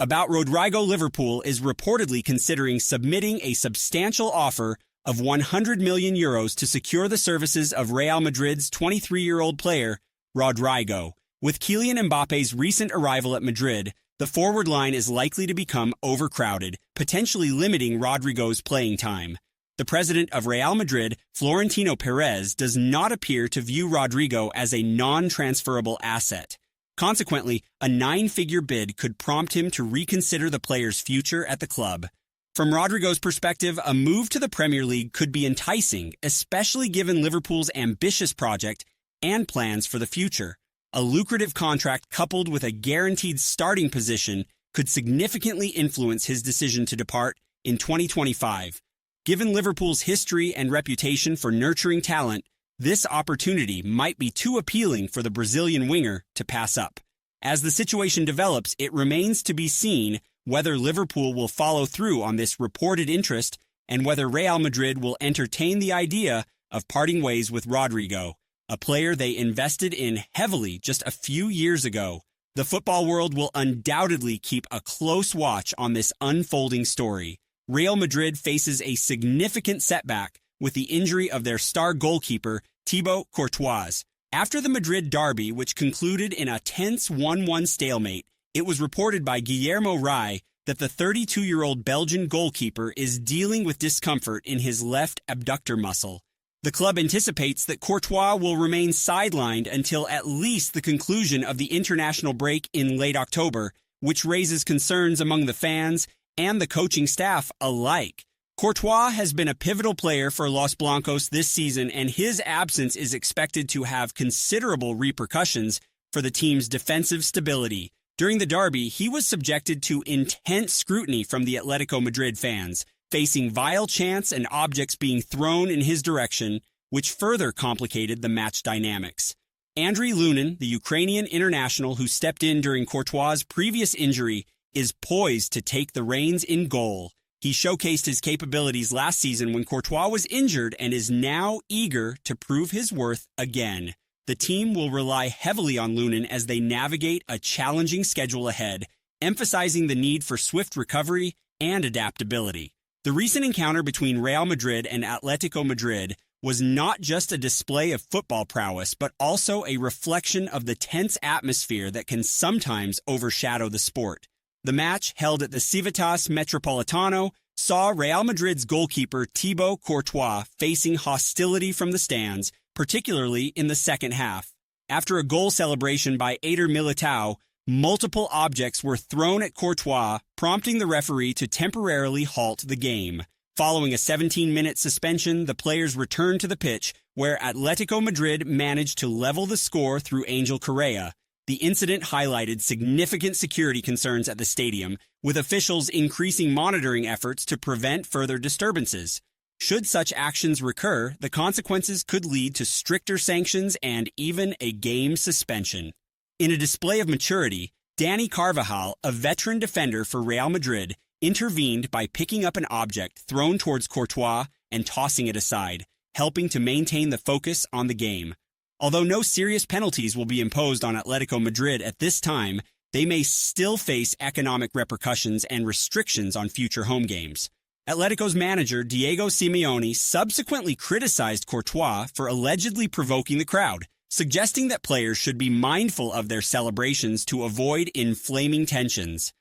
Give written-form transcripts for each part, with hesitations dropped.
About Rodrigo, Liverpool is reportedly considering submitting a substantial offer of 100 million euros to secure the services of Real Madrid's 23-year-old player, Rodrigo. With Kylian Mbappe's recent arrival at Madrid, the forward line is likely to become overcrowded, potentially limiting Rodrigo's playing time. The president of Real Madrid, Florentino Perez, does not appear to view Rodrigo as a non-transferable asset. Consequently, a 9-figure bid could prompt him to reconsider the player's future at the club. From Rodrigo's perspective, a move to the Premier League could be enticing, especially given Liverpool's ambitious project and plans for the future. A lucrative contract coupled with a guaranteed starting position could significantly influence his decision to depart in 2025. Given Liverpool's history and reputation for nurturing talent, this opportunity might be too appealing for the Brazilian winger to pass up. As the situation develops, it remains to be seen whether Liverpool will follow through on this reported interest and whether Real Madrid will entertain the idea of parting ways with Rodrigo, a player they invested in heavily just a few years ago. The football world will undoubtedly keep a close watch on this unfolding story. Real Madrid faces a significant setback with the injury of their star goalkeeper, Thibaut Courtois. After the Madrid derby, which concluded in a tense 1-1 stalemate, it was reported by Guillermo Rai that the 32-year-old Belgian goalkeeper is dealing with discomfort in his left abductor muscle. The club anticipates that Courtois will remain sidelined until at least the conclusion of the international break in late October, which raises concerns among the fans and the coaching staff alike. Courtois has been a pivotal player for Los Blancos this season, and his absence is expected to have considerable repercussions for the team's defensive stability. During the derby, he was subjected to intense scrutiny from the Atletico Madrid fans, facing vile chants and objects being thrown in his direction, which further complicated the match dynamics. Andriy Lunin, the Ukrainian international who stepped in during Courtois' previous injury, is poised to take the reins in goal. He showcased his capabilities last season when Courtois was injured and is now eager to prove his worth again. The team will rely heavily on Lunin as they navigate a challenging schedule ahead, emphasizing the need for swift recovery and adaptability. The recent encounter between Real Madrid and Atletico Madrid was not just a display of football prowess, but also a reflection of the tense atmosphere that can sometimes overshadow the sport. The match, held at the Civitas Metropolitano, saw Real Madrid's goalkeeper Thibaut Courtois facing hostility from the stands, particularly in the second half. After a goal celebration by Eder Militao, multiple objects were thrown at Courtois, prompting the referee to temporarily halt the game. Following a 17-minute suspension, the players returned to the pitch, where Atletico Madrid managed to level the score through Angel Correa. The incident highlighted significant security concerns at the stadium, with officials increasing monitoring efforts to prevent further disturbances. Should such actions recur, the consequences could lead to stricter sanctions and even a game suspension. In a display of maturity, Dani Carvajal, a veteran defender for Real Madrid, intervened by picking up an object thrown towards Courtois and tossing it aside, helping to maintain the focus on the game. Although no serious penalties will be imposed on Atletico Madrid at this time, they may still face economic repercussions and restrictions on future home games. Atletico's manager, Diego Simeone, subsequently criticized Courtois for allegedly provoking the crowd, suggesting that players should be mindful of their celebrations to avoid inflaming tensions.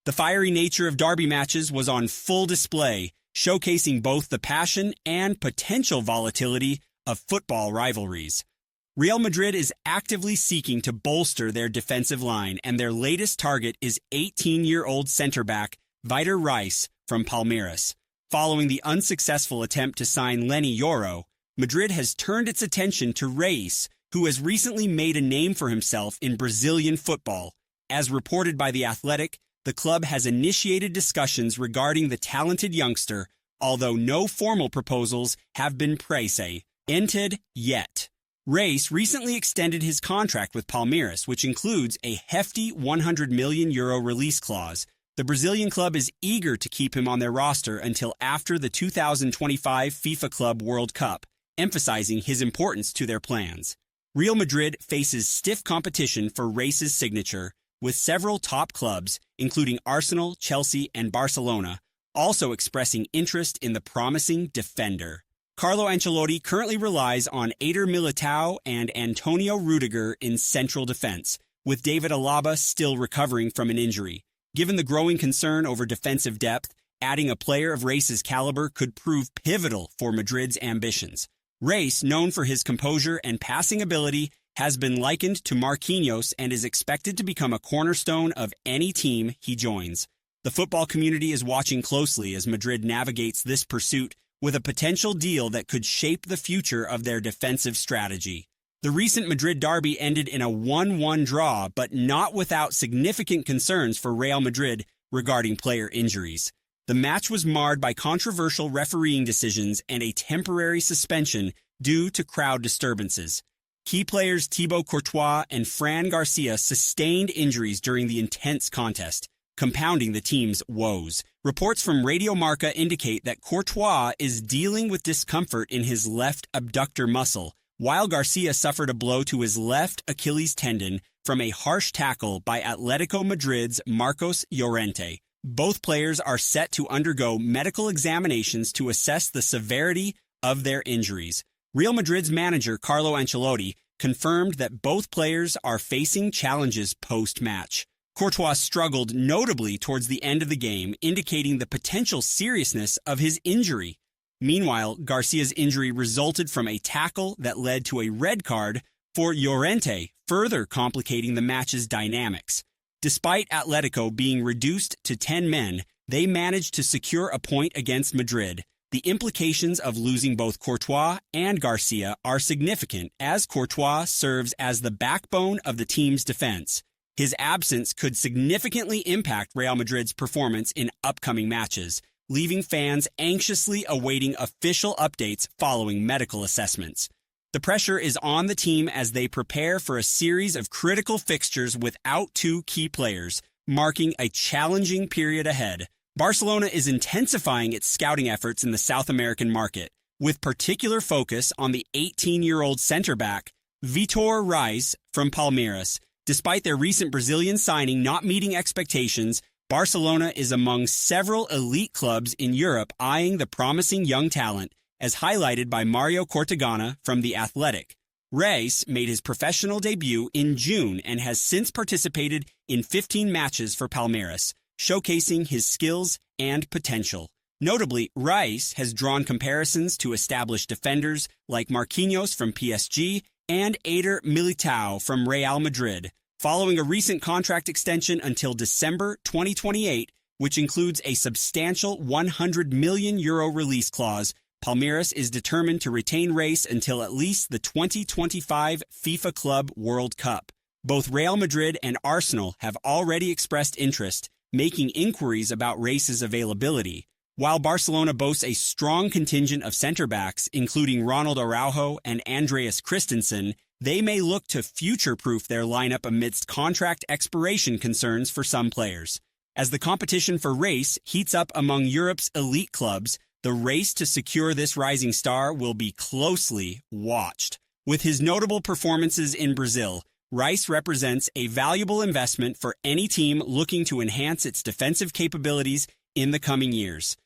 The fiery nature of derby matches was on full display, showcasing both the passion and potential volatility of football rivalries. Real Madrid is actively seeking to bolster their defensive line, and their latest target is 18-year-old center-back Vitor Rice from Palmeiras. Following the unsuccessful attempt to sign Lenny Yoro, Madrid has turned its attention to Reis, who has recently made a name for himself in Brazilian football. As reported by The Athletic, the club has initiated discussions regarding the talented youngster, although no formal proposals have been presented yet. Reis recently extended his contract with Palmeiras, which includes a hefty €100 million release clause. The Brazilian club is eager to keep him on their roster until after the 2025 FIFA Club World Cup, emphasizing his importance to their plans. Real Madrid faces stiff competition for Reis's signature. with several top clubs, including Arsenal, Chelsea, and Barcelona, also expressing interest in the promising defender. Carlo Ancelotti currently relies on Eder Militao and Antonio Rudiger in central defense, with David Alaba still recovering from an injury. Given the growing concern over defensive depth, adding a player of Reis's caliber could prove pivotal for Madrid's ambitions. Reis, known for his composure and passing ability, has been likened to Marquinhos and is expected to become a cornerstone of any team he joins. The football community is watching closely as Madrid navigates this pursuit, with a potential deal that could shape the future of their defensive strategy. The recent Madrid derby ended in a 1-1 draw, but not without significant concerns for Real Madrid regarding player injuries. The match was marred by controversial refereeing decisions and a temporary suspension due to crowd disturbances. Key players Thibaut Courtois and Fran Garcia sustained injuries during the intense contest, compounding the team's woes. Reports from Radio Marca indicate that Courtois is dealing with discomfort in his left abductor muscle, while Garcia suffered a blow to his left Achilles tendon from a harsh tackle by Atletico Madrid's Marcos Llorente. Both players are set to undergo medical examinations to assess the severity of their injuries. Real Madrid's manager Carlo Ancelotti confirmed that both players are facing challenges post-match. Courtois struggled notably towards the end of the game, indicating the potential seriousness of his injury. Meanwhile, Garcia's injury resulted from a tackle that led to a red card for Llorente, further complicating the match's dynamics. Despite Atletico being reduced to 10 men, they managed to secure a point against Madrid. The implications of losing both Courtois and Garcia are significant, as Courtois serves as the backbone of the team's defense. His absence could significantly impact Real Madrid's performance in upcoming matches, leaving fans anxiously awaiting official updates following medical assessments. The pressure is on the team as they prepare for a series of critical fixtures without two key players, marking a challenging period ahead. Barcelona is intensifying its scouting efforts in the South American market, with particular focus on the 18-year-old center-back, Vitor Reis from Palmeiras. Despite their recent Brazilian signing not meeting expectations, Barcelona is among several elite clubs in Europe eyeing the promising young talent, as highlighted by Mario Cortegana from The Athletic. Reis made his professional debut in June and has since participated in 15 matches for Palmeiras, showcasing his skills and potential. Notably, Reis has drawn comparisons to established defenders like Marquinhos from PSG and Eder Militao from Real Madrid, following a recent contract extension until December 2028, which includes a substantial €100 million release clause. Palmeiras is determined to retain Reis until at least the 2025 FIFA Club World Cup. Both Real Madrid and Arsenal have already expressed interest, making inquiries about Reis's availability. While Barcelona boasts a strong contingent of center-backs, including Ronald Araujo and Andreas Christensen, they may look to future-proof their lineup amidst contract expiration concerns for some players. As the competition for Reis heats up among Europe's elite clubs, the race to secure this rising star will be closely watched. With his notable performances in Brazil, Reis represents a valuable investment for any team looking to enhance its defensive capabilities in the coming years.